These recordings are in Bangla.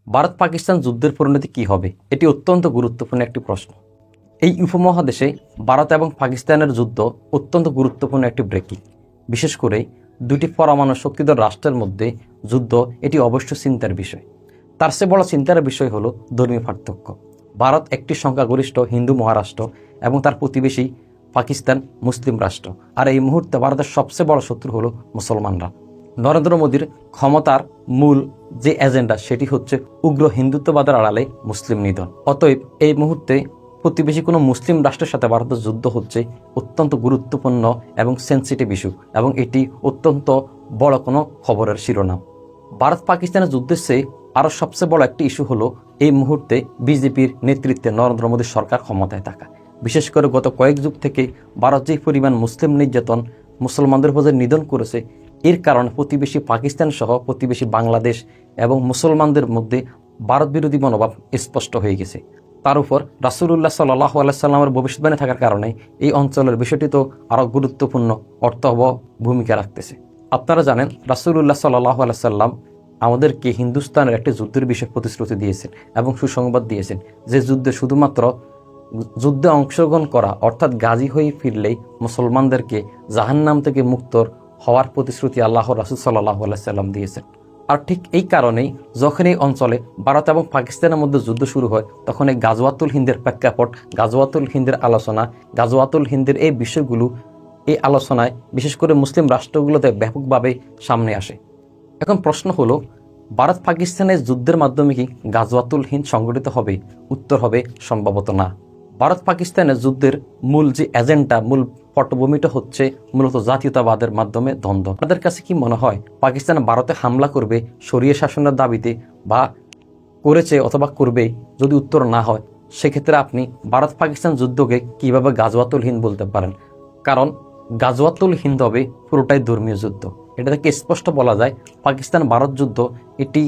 ভারত পাকিস্তান যুদ্ধের পরিণতি কী হবে? এটি অত্যন্ত গুরুত্বপূর্ণ একটি প্রশ্ন। এই উপমহাদেশে ভারত এবং পাকিস্তানের যুদ্ধ অত্যন্ত গুরুত্বপূর্ণ একটি ব্রেকিং। বিশেষ করে দুটি পরমাণু শক্তিধর রাষ্ট্রের মধ্যে যুদ্ধ, এটি অবশ্য চিন্তার বিষয়। তার চেয়ে বড় চিন্তার বিষয় হলো ধর্মীয় পার্থক্য। ভারত একটি সংখ্যাগরিষ্ঠ হিন্দু মহারাষ্ট্র এবং তার প্রতিবেশী পাকিস্তান মুসলিম রাষ্ট্র। আর এই মুহূর্তে ভারতের সবচেয়ে বড় শত্রু হলো মুসলমানরা। নরেন্দ্র মোদীর ক্ষমতার মূল যে এজেন্ডা সেটি হচ্ছে উগ্র হিন্দুত্ববাদের আড়ালে মুসলিম নিধন। অতএব এই মুহূর্তে প্রতিবেশী কোনো মুসলিম রাষ্ট্রের সাথে ভারতের যুদ্ধ হচ্ছে অত্যন্ত গুরুত্বপূর্ণ এবং সেন্সিটিভ ইস্যু, এবং এটি অত্যন্ত বড় কোনো খবরের শিরোনাম। ভারত পাকিস্তানের যুদ্ধের চেয়ে আরও সবচেয়ে বড় একটি ইস্যু হলো এই মুহূর্তে বিজেপির নেতৃত্বে নরেন্দ্র মোদীর সরকার ক্ষমতায় থাকা। বিশেষ করে গত কয়েক যুগ থেকে ভারত যে পরিমাণ মুসলিম নির্যাতন, মুসলমানদের উপর নিধন করেছে, এর কারণে প্রতিবেশী পাকিস্তান সহ প্রতিবেশী বাংলাদেশ এবং মুসলমানদের মধ্যে ভারত বিরোধী মনোভাব স্পষ্ট হয়ে গেছে। তার উপর রাসূলুল্লাহ সাল্লাল্লাহু আলাইহি সাল্লামের ভবিষ্যদ্বাণী থাকার কারণে এই অঞ্চলের বিষয়টি তো আরও গুরুত্বপূর্ণ অর্থবহ ভূমিকা রাখতেছে। আপনারা জানেন, রাসূলুল্লাহ সাল্লাল্লাহু আলাইহি সাল্লাম আমাদেরকে হিন্দুস্তানের একটি যুদ্ধের বিষয়ে প্রতিশ্রুতি দিয়েছেন এবং সুসংবাদ দিয়েছেন, যে যুদ্ধে শুধুমাত্র যুদ্ধে অংশগ্রহণ করা অর্থাৎ গাজী হয়ে ফিরলেই মুসলমানদেরকে জাহান্নাম থেকে মুক্তর হওয়ার প্রতিশ্রুতি আল্লাহর রাসূল সাল্লাল্লাহু আলাইহি সাল্লাম দিয়েছেন। আর ঠিক এই কারণেই যখন এই অঞ্চলে ভারত এবং পাকিস্তানের মধ্যে যুদ্ধ শুরু হয়, তখন এই গাজওয়াতুল হিন্দের প্রেক্ষাপট, গাজওয়াতুল হিন্দের আলোচনা, গাজওয়াতুল হিন্দের এই বিষয়গুলো এই আলোচনায় বিশেষ করে মুসলিম রাষ্ট্রগুলোতে ব্যাপকভাবে সামনে আসে। এখন প্রশ্ন হলো, ভারত পাকিস্তানের যুদ্ধের মাধ্যমে কি গাজওয়াতুল হিন্দ সংগঠিত হবে? উত্তর হবে সম্ভবত না। ভারত পাকিস্তানের যুদ্ধের মূল যে এজেন্ডা, মূল পটভূমিটা হচ্ছে মূলত জাতীয়তাবাদের মাধ্যমে দ্বন্দ্ব। আপনাদের কাছে কি মনে হয় পাকিস্তান ভারতে হামলা করবে শরিয়া শাসনের দাবিতে, বা করেছে অথবা করবে? যদি উত্তর না হয়, সেক্ষেত্রে আপনি ভারত পাকিস্তান যুদ্ধকে কিভাবে গাজওয়াতুল হিন্দ বলতে পারেন? কারণ গাজওয়াতুল হিন্দ হবে পুরোটাই ধর্মীয় যুদ্ধ। এটা থেকে স্পষ্ট বলা যায় পাকিস্তান ভারত যুদ্ধ এটি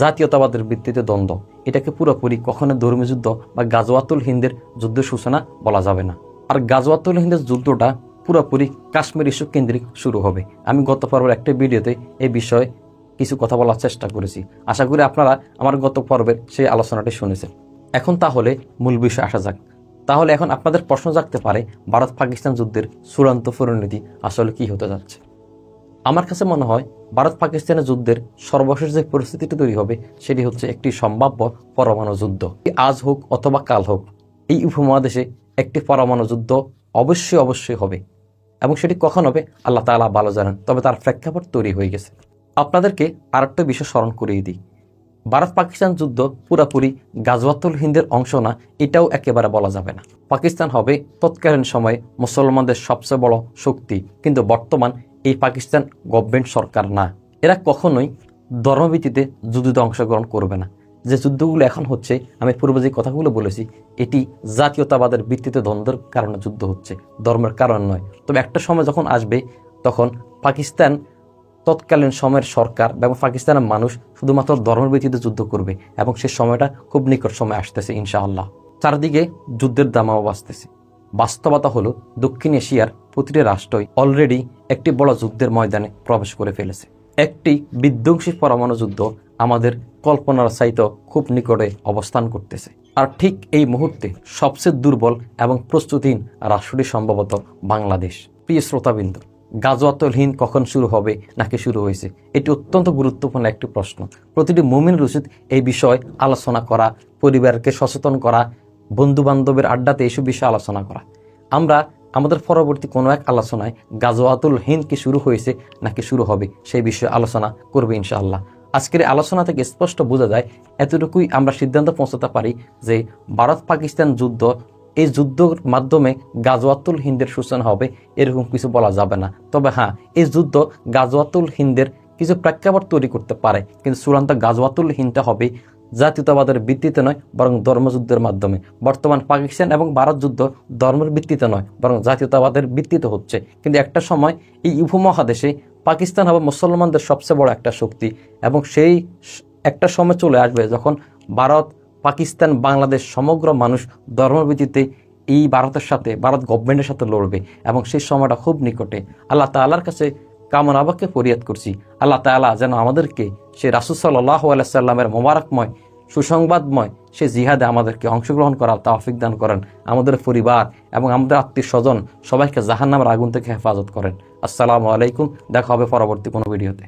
জাতীয়তাবাদের ভিত্তিতে দ্বন্দ্ব। এটাকে পুরোপুরি কখনো ধর্মীয় যুদ্ধ বা গাজওয়াতুল হিন্দের যুদ্ধের সূচনা বলা যাবে না। আর গাজওয়াতুল হিন্দের যুদ্ধটা পুরোপুরি কাশ্মীর ইস্যু কেন্দ্রিক শুরু হবে। আমি গত পর্বের একটা ভিডিওতে এই বিষয়ে কিছু কথা বলার চেষ্টা করেছি। আশা করি আপনারা আমার গত পর্বের সেই আলোচনাটি শুনেছেন। এখন তাহলে মূল বিষয়ে আসা যাক। তাহলে এখন আপনাদের প্রশ্ন জাগতে পারে, ভারত পাকিস্তান যুদ্ধের চূড়ান্ত পরিণতি আসলে কি হতে যাচ্ছে? আমার কাছে মনে হয় ভারত পাকিস্তানের যুদ্ধের সর্বশেষ যে পরিস্থিতিটি তৈরি হবে সেটি হচ্ছে একটি সম্ভাব্য পরমাণু যুদ্ধ। আজ হোক অথবা কাল হোক, এই উপমহাদেশে একটি পরমাণু যুদ্ধ অবশ্যই হবে, এবং সেটি কখন হবে আল্লাহ তাআলা ভালো জানেন। তবে তার প্রেক্ষাপট তৈরি হয়ে গেছে। আপনাদেরকে আরেকটা বিষয় স্মরণ করিয়ে দিই, ভারত পাকিস্তান যুদ্ধ পুরোপুরি গাজওয়াতুল হিন্দের অংশ না, এটাও একেবারে বলা যাবে না। পাকিস্তান হবে তৎকালীন সময়ে মুসলমানদের সবচেয়ে বড় শক্তি, কিন্তু বর্তমান এই পাকিস্তান গভর্নমেন্ট সরকার না। এরা কখনোই ধর্মভিত্তিতে যুদ্ধে অংশগ্রহণ করবে না। যে যুদ্ধগুলো এখন হচ্ছে, আমি পূর্বে যে কথাগুলো বলেছি, এটি জাতীয়তাবাদের ভিত্তিতে দ্বন্দ্বের কারণে যুদ্ধ হচ্ছে, ধর্মের কারণ নয়। তবে একটা সময় যখন আসবে, তখন পাকিস্তান তৎকালীন সময়ের সরকার এবং পাকিস্তানের মানুষ শুধুমাত্র ধর্মের ভিত্তিতে যুদ্ধ করবে, এবং সে সময়টা খুব নিকট সময় আসতেছে ইনশাআল্লাহ। চারদিকে যুদ্ধের দামাও বাজতেছে। বাস্তবতা হলো দক্ষিণ এশিয়ার প্রতিটি রাষ্ট্রই অলরেডি একটি বড় যুদ্ধের ময়দানে প্রবেশ করে ফেলেছে। একটি বিধ্বংসী পরমাণু যুদ্ধ আমাদের কল্পনার চাইতেও খুব নিকটে অবস্থান করতেছে। আর ঠিক এই মুহূর্তে সবচেয়ে দুর্বল এবং প্রস্তুতিহীন রাষ্ট্রটি সম্ভবত বাংলাদেশ। প্রিয় শ্রোতাবৃন্দ, গাজওয়াতুল হিন্দ কখন শুরু হবে নাকি শুরু হয়েছে, এটি অত্যন্ত গুরুত্বপূর্ণ একটি প্রশ্ন। প্রতিটি মুমিনের উচিত এই বিষয়ে আলোচনা করা, পরিবারকে সচেতন করা, বন্ধু বান্ধবের আড্ডাতে এইসব বিষয়ে আলোচনা করা। আমরা আমাদের পরবর্তী কোনো এক আলোচনায় গাজওয়াতুল হিন্দ কি শুরু হয়েছে নাকি শুরু হবে সেই বিষয়ে আলোচনা করবে ইনশাআল্লাহ। আজকের আলোচনা থেকে স্পষ্ট বোঝা যায়, এতটুকুই আমরা সিদ্ধান্ত পৌঁছাতে পারি যে ভারত পাকিস্তান যুদ্ধ, এই যুদ্ধের মাধ্যমে গাজওয়াতুল হিন্দের সূচনা হবে এরকম কিছু বলা যাবে না। তবে হ্যাঁ, এই যুদ্ধ গাজওয়াতুল হিন্দের কিছু প্রেক্ষাপট তৈরি করতে পারে, কিন্তু চূড়ান্ত গাজওয়াতুল হিন্দটা হবে জাতীয়তাবাদের ভিত্তিতে নয়, বরং ধর্মযুদ্ধের মাধ্যমে। বর্তমান পাকিস্তান এবং ভারত যুদ্ধ ধর্মের ভিত্তিতে নয়, বরং জাতীয়তাবাদের ভিত্তিতে হচ্ছে। কিন্তু একটা সময় এই উপমহাদেশে পাকিস্তান হবে মুসলমানদের সবচেয়ে বড় একটা শক্তি, এবং সেই একটা সময় চলে আসবে যখন ভারত, পাকিস্তান, বাংলাদেশ সমগ্র মানুষ ধর্মের ভিত্তিতে এই ভারতের সাথে, ভারত গভর্নমেন্টের সাথে লড়বে, এবং সেই সময়টা খুব নিকটে। আল্লাহ তাআলার কাছে কামনাবাক্যে ফরিয়াদ করছি, আল্লাহ তাআলা যেন আমাদেরকে সে রাসূল সাল্লাল্লাহু আলাইহি সাল্লামের মোবারকময় সুসংবাদময় সে জিহাদে আমাদেরকে অংশগ্রহণ করার তৌফিক দান করেন, আমাদের পরিবার এবং আমাদের আত্মীয় স্বজন সবাইকে জাহান্নামের আগুন থেকে হেফাজত করেন। আসসালামু আলাইকুম। দেখা হবে পরবর্তী কোনো ভিডিওতে।